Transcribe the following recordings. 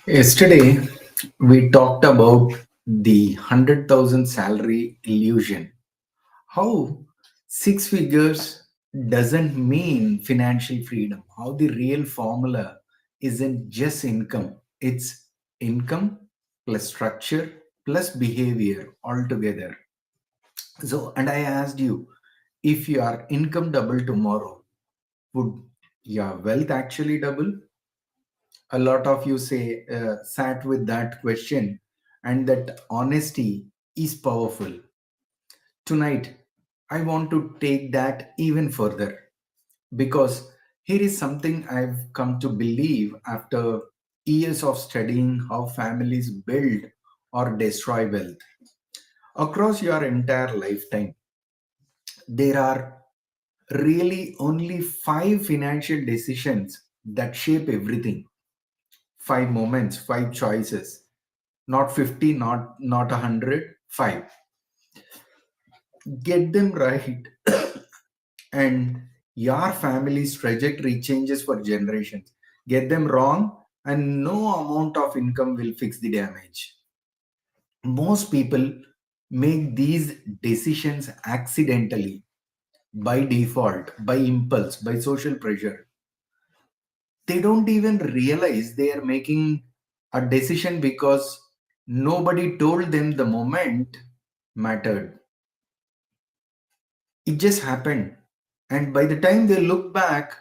Yesterday, we talked about the 100,000 salary illusion. How six figures doesn't mean financial freedom. How the real formula isn't just income, it's income plus structure plus behavior altogether. So, and I asked you, if your income double tomorrow, would your wealth actually double? A lot of you say sat with that question, and that honesty is powerful. Tonight I want to take that even further, because here is something I've come to believe after years of studying how families build or destroy wealth across your entire lifetime. There are really only five financial decisions that shape everything. Five moments, five choices, not 50, not 100, five. Get them right, and your family's trajectory changes for generations. Get them wrong, and no amount of income will fix the damage. Most people make these decisions accidentally, by default, by impulse, by social pressure. They don't even realize they are making a decision because nobody told them the moment mattered. It just happened. And by the time they look back,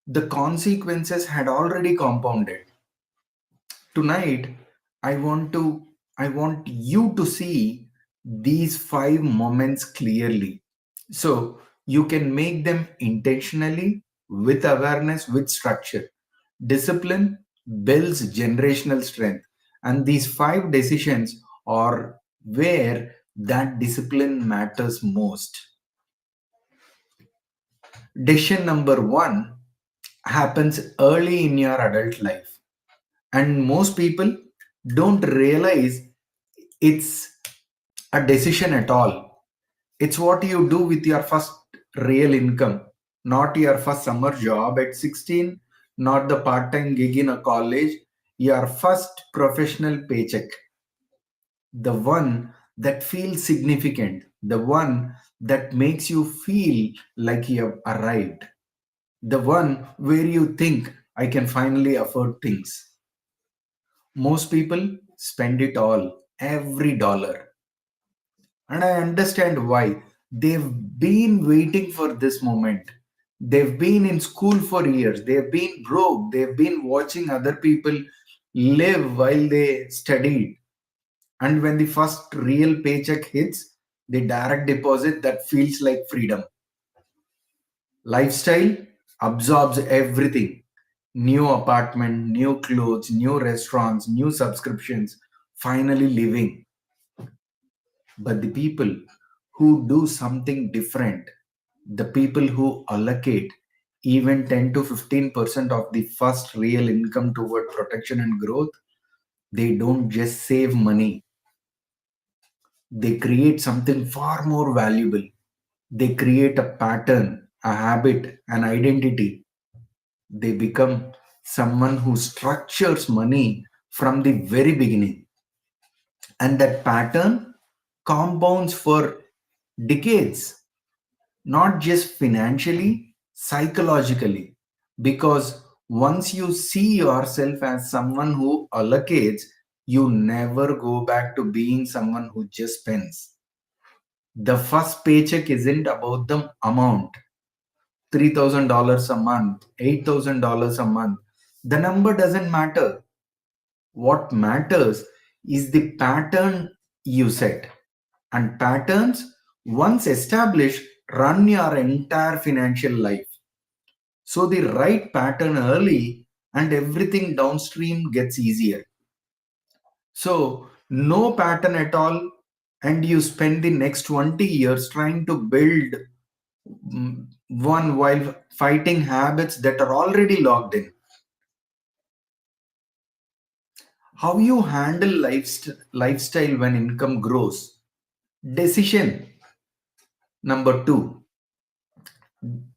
the consequences had already compounded. Tonight, I want to I want you to see these five moments clearly. So you can make them intentionally, with awareness, with structure. Discipline builds generational strength. And these five decisions are where that discipline matters most. Decision number one happens early in your adult life, and most people don't realize it's a decision at all. It's what you do with your first real income, not your first summer job at 16, not the part-time gig in a college, your first professional paycheck, the one that feels significant, the one that makes you feel like you have arrived, the one where you think, I can finally afford things. Most people spend it all, every dollar. And I understand why. They've been waiting for this moment. They've been in school for years. They've been broke. They've been watching other people live while they studied. And when the first real paycheck hits, the direct deposit that feels like freedom. Lifestyle absorbs everything: new apartment, new clothes, new restaurants, new subscriptions, finally living. But the people who do something different, the people who allocate even 10 to 15% of the first real income toward protection and growth, they don't just save money, they create something far more valuable. They create a pattern, a habit, an identity. They become someone who structures money from the very beginning. And that pattern compounds for decades, not just financially, psychologically. Because once you see yourself as someone who allocates, you never go back to being someone who just spends. The first paycheck isn't about the amount: $3,000 a month, $8,000 a month. The number doesn't matter. What matters is the pattern you set. And patterns, once established, run your entire financial life. So the right pattern early, and everything downstream gets easier. So no pattern at all, and you spend the next 20 years trying to build one while fighting habits that are already locked in. How you handle lifestyle when income grows. Decision number two.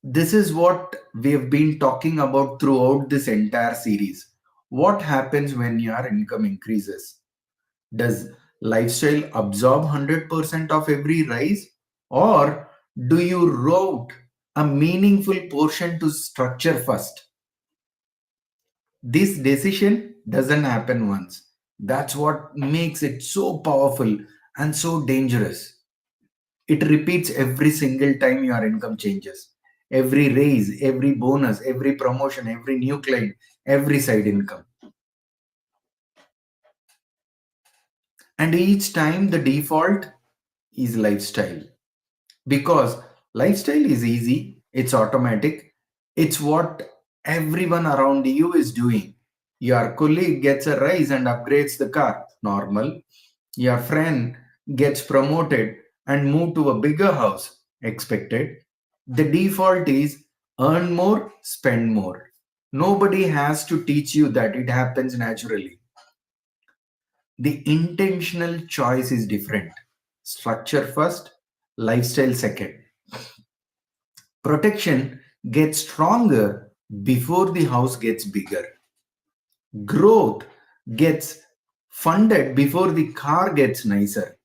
This is what we have been talking about throughout this entire series. What happens when your income increases? Does lifestyle absorb 100% of every rise? Or do you route a meaningful portion to structure first? This decision doesn't happen once. That's what makes it so powerful and so dangerous. It repeats every single time your income changes. Every raise, every bonus, every promotion, every new client, every side income. And each time the default is lifestyle. Because lifestyle is easy, it's automatic, it's what everyone around you is doing. Your colleague gets a raise and upgrades the car, normal. Your friend gets promoted and move to a bigger house, expected. The default is earn more, spend more. Nobody has to teach you that, it happens naturally. The intentional choice is different. Structure first, lifestyle second. Protection gets stronger before the house gets bigger. Growth gets funded before the car gets nicer.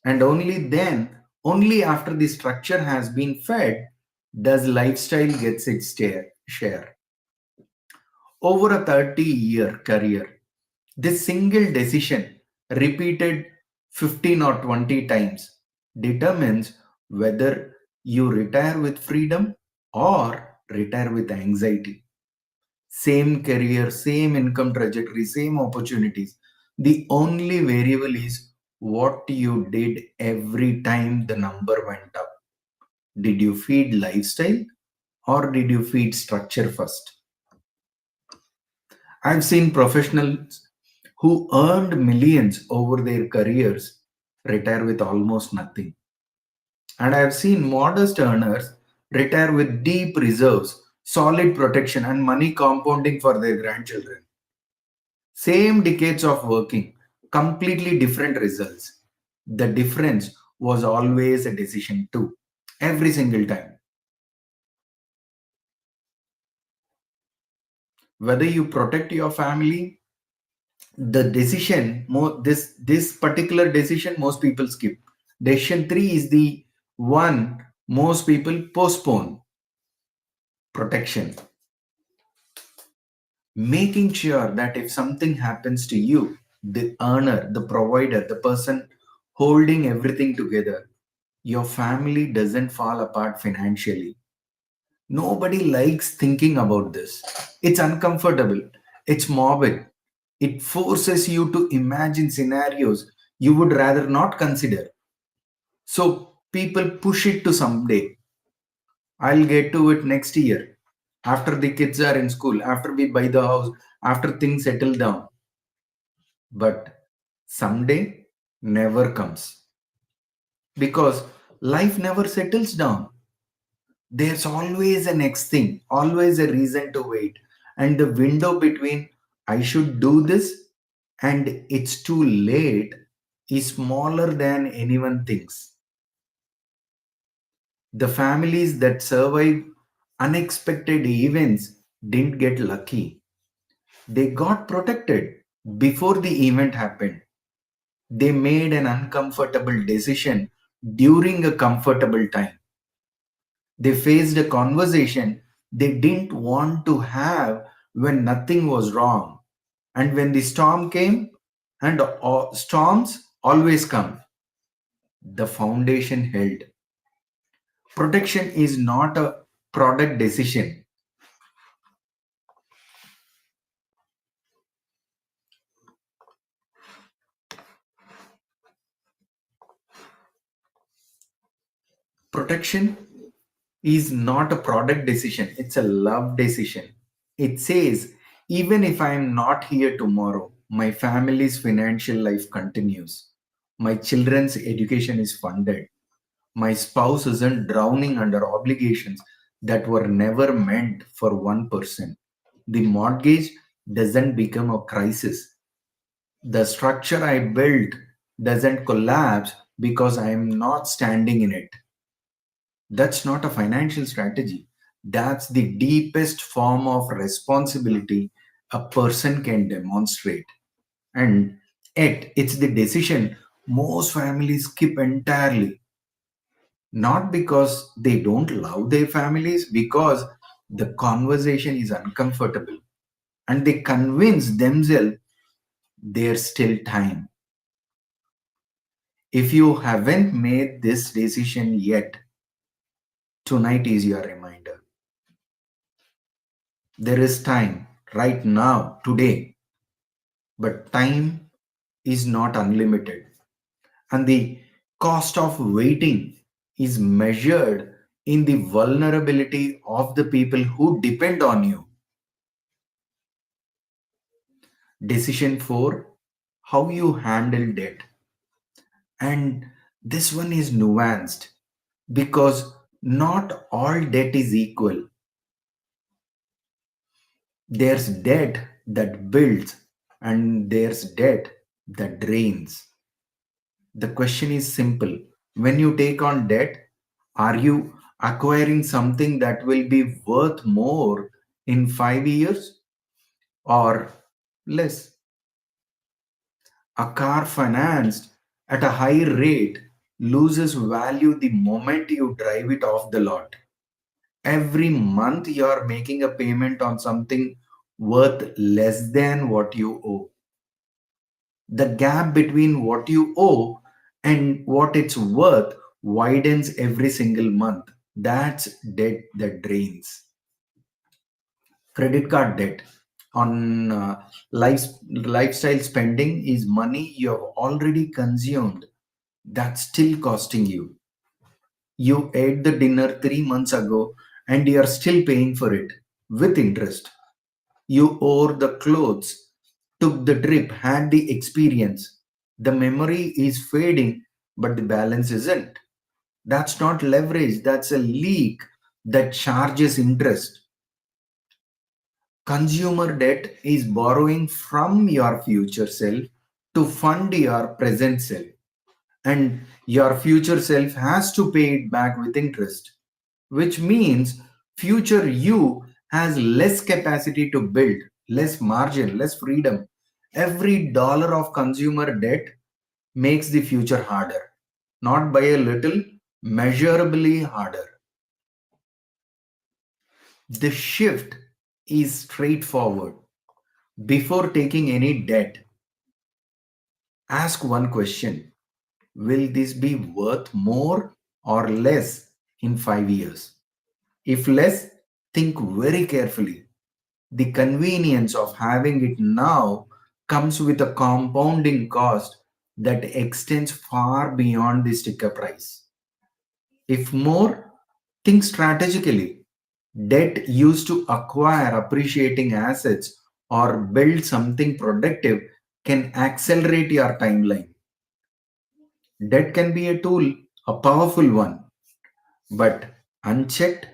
And only then, only after the structure has been fed, does lifestyle gets its share. Over a 30-year career, this single decision, repeated 15 or 20 times, determines whether you retire with freedom or retire with anxiety. Same career, same income trajectory, same opportunities. The only variable is what you did every time the number went up. Did you feed lifestyle or did you feed structure first? I've seen professionals who earned millions over their careers retire with almost nothing. And I've seen modest earners retire with deep reserves, solid protection, and money compounding for their grandchildren. Same decades of working, completely different results. The difference was always a decision, too, every single time. Whether you protect your family, the decision, this particular decision, most people skip. Decision 3 is the one most people postpone: protection. Making sure that if something happens to you, the earner, the provider, the person holding everything together, your family doesn't fall apart financially. Nobody likes thinking about this. It's uncomfortable, it's morbid, it forces you to imagine scenarios you would rather not consider. So people push it to someday. I'll get to it next year, after the kids are in school, after we buy the house, after things settle down. But someday never comes because life never settles down. There's always a next thing, always a reason to wait. And the window between I should do this and it's too late is smaller than anyone thinks. The families that survive unexpected events didn't get lucky. They got protected before the event happened. They made an uncomfortable decision during a comfortable time. They faced a conversation they didn't want to have when nothing was wrong. And when the storm came, and storms always come, the foundation held. Protection is not a product decision. Protection is not a product decision, it's a love decision. It says, even if I am not here tomorrow, my family's financial life continues. My children's education is funded. My spouse isn't drowning under obligations that were never meant for one person. The mortgage doesn't become a crisis. The structure I built doesn't collapse because I am not standing in it. That's not a financial strategy. That's the deepest form of responsibility a person can demonstrate. And yet, it's the decision most families skip entirely. Not because they don't love their families, because the conversation is uncomfortable and they convince themselves there's still time. If you haven't made this decision yet, tonight is your reminder. There is time right now, today, but time is not unlimited. And the cost of waiting is measured in the vulnerability of the people who depend on you. Decision 4, how you handle debt. And this one is nuanced because not all debt is equal. There's debt that builds and there's debt that drains. The question is simple. When you take on debt, are you acquiring something that will be worth more in 5 years or less? A car financed at a high rate loses value the moment you drive it off the lot. Every month you are making a payment on something worth less than what you owe. The gap between what you owe and what it's worth widens every single month. That's debt that drains. Credit card debt on lifestyle spending is money you have already consumed that's still costing you. You ate the dinner 3 months ago and you are still paying for it with interest. You wore the clothes, took the trip, had the experience. The memory is fading, but the balance isn't. That's not leverage, that's a leak that charges interest. Consumer debt is borrowing from your future self to fund your present self, and your future self has to pay it back with interest, which means future you has less capacity to build, less margin, less freedom. Every dollar of consumer debt makes the future harder, not by a little, measurably harder. The shift is straightforward. Before taking any debt, ask one question: will this be worth more or less in 5 years? If less, think very carefully. The convenience of having it now comes with a compounding cost that extends far beyond the sticker price. If more, think strategically. Debt used to acquire appreciating assets or build something productive can accelerate your timeline. Debt can be a tool, a powerful one, but unchecked,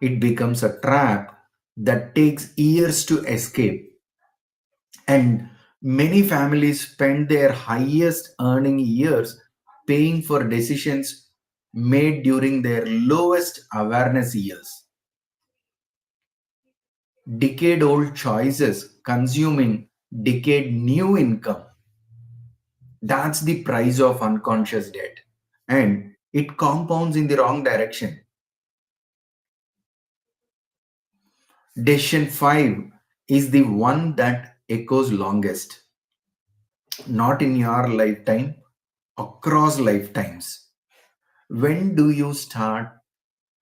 it becomes a trap that takes years to escape. And many families spend their highest earning years paying for decisions made during their lowest awareness years. Decade old choices consuming decade new income. That's the price of unconscious debt. And it compounds in the wrong direction. Decision 5 is the one that echoes longest. Not in your lifetime, across lifetimes. When do you start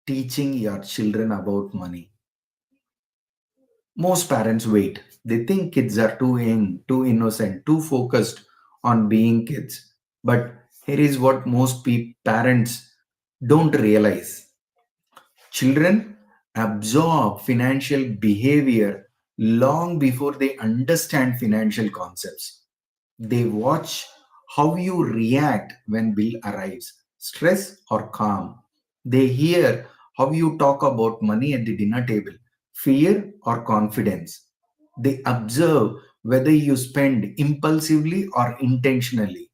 teaching your children about money? Most parents wait. They think kids are too young, too innocent, too focused on being kids. But here is what most parents don't realize: children absorb financial behavior long before they understand financial concepts. They watch how you react when bill arrives, stress or calm. They hear how you talk about money at the dinner table, fear or confidence. They observe whether you spend impulsively or intentionally.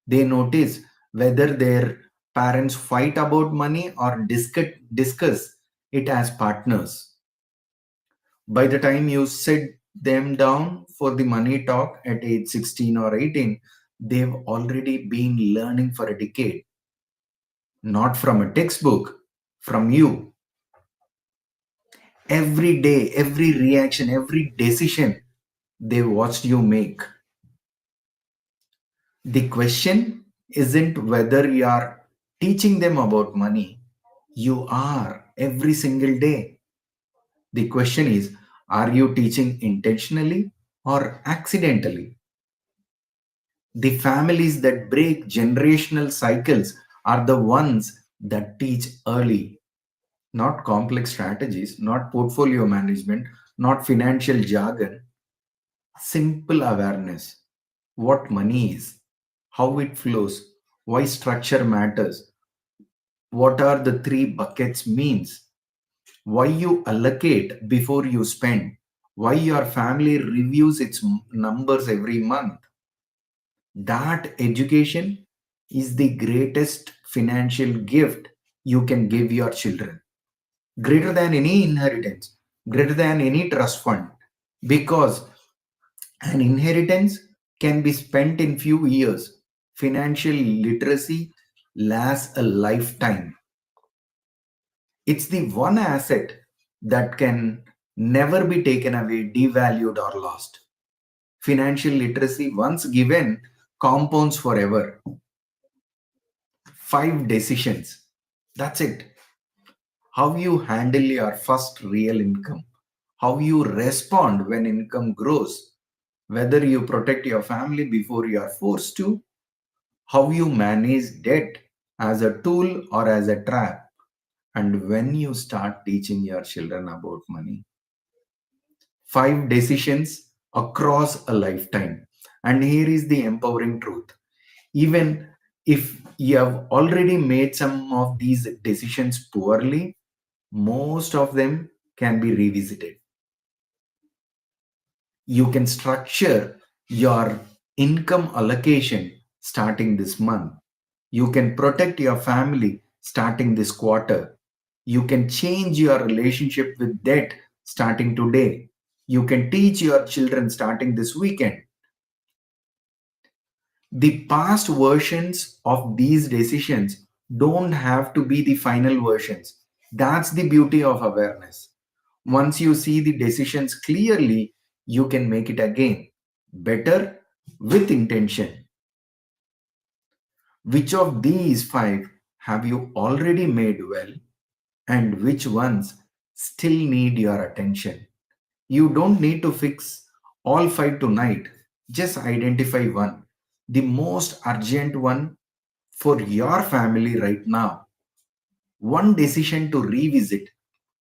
They notice whether their parents fight about money or discuss it as partners. By the time you sit them down for the money talk at age 16 or 18, they've already been learning for a decade, not from a textbook, from you. Every day, every reaction, every decision they watched you make. The question isn't whether you are teaching them about money, you are every single day. The question is, are you teaching intentionally or accidentally? The families that break generational cycles are the ones that teach early, not complex strategies, not portfolio management, not financial jargon, simple awareness. What money is, how it flows, why structure matters, what are the three buckets means, why you allocate before you spend, why your family reviews its numbers every month. That education is the greatest financial gift you can give your children, greater than any inheritance, greater than any trust fund, because an inheritance can be spent in few years. Financial literacy lasts a lifetime. It's the one asset that can never be taken away, devalued, or lost. Financial literacy, once given, compounds forever. 5 decisions. That's it. How you handle your first real income, how you respond when income grows, whether you protect your family before you are forced to, how you manage debt as a tool or as a trap, and when you start teaching your children about money. 5 decisions across a lifetime. And here is the empowering truth. Even if you have already made some of these decisions poorly, most of them can be revisited. You can structure your income allocation starting this month. You can protect your family starting this quarter. You can change your relationship with debt starting today. You can teach your children starting this weekend. The past versions of these decisions don't have to be the final versions. That's the beauty of awareness. Once you see the decisions clearly, you can make it again, better, with intention. Which of these 5 have you already made well, and which ones still need your attention? You don't need to fix all 5 tonight, just identify one, the most urgent one for your family right now. One decision to revisit,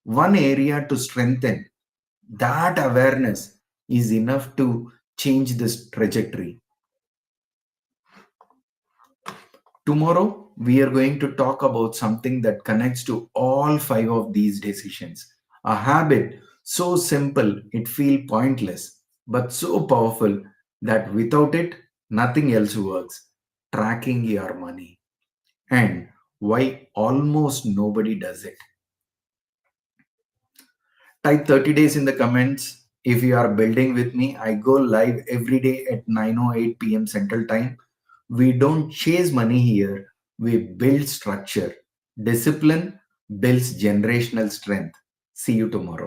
one area to strengthen. That awareness is enough to change this trajectory. Tomorrow, we are going to talk about something that connects to all 5 of these decisions. A habit so simple it feels pointless, but so powerful that without it, nothing else works. Tracking your money. And why almost nobody does it. Type 30 days in the comments if you are building with me. I go live every day at 9:08 p.m. Central Time. We don't chase money here, we build structure. Discipline builds generational strength. See you tomorrow.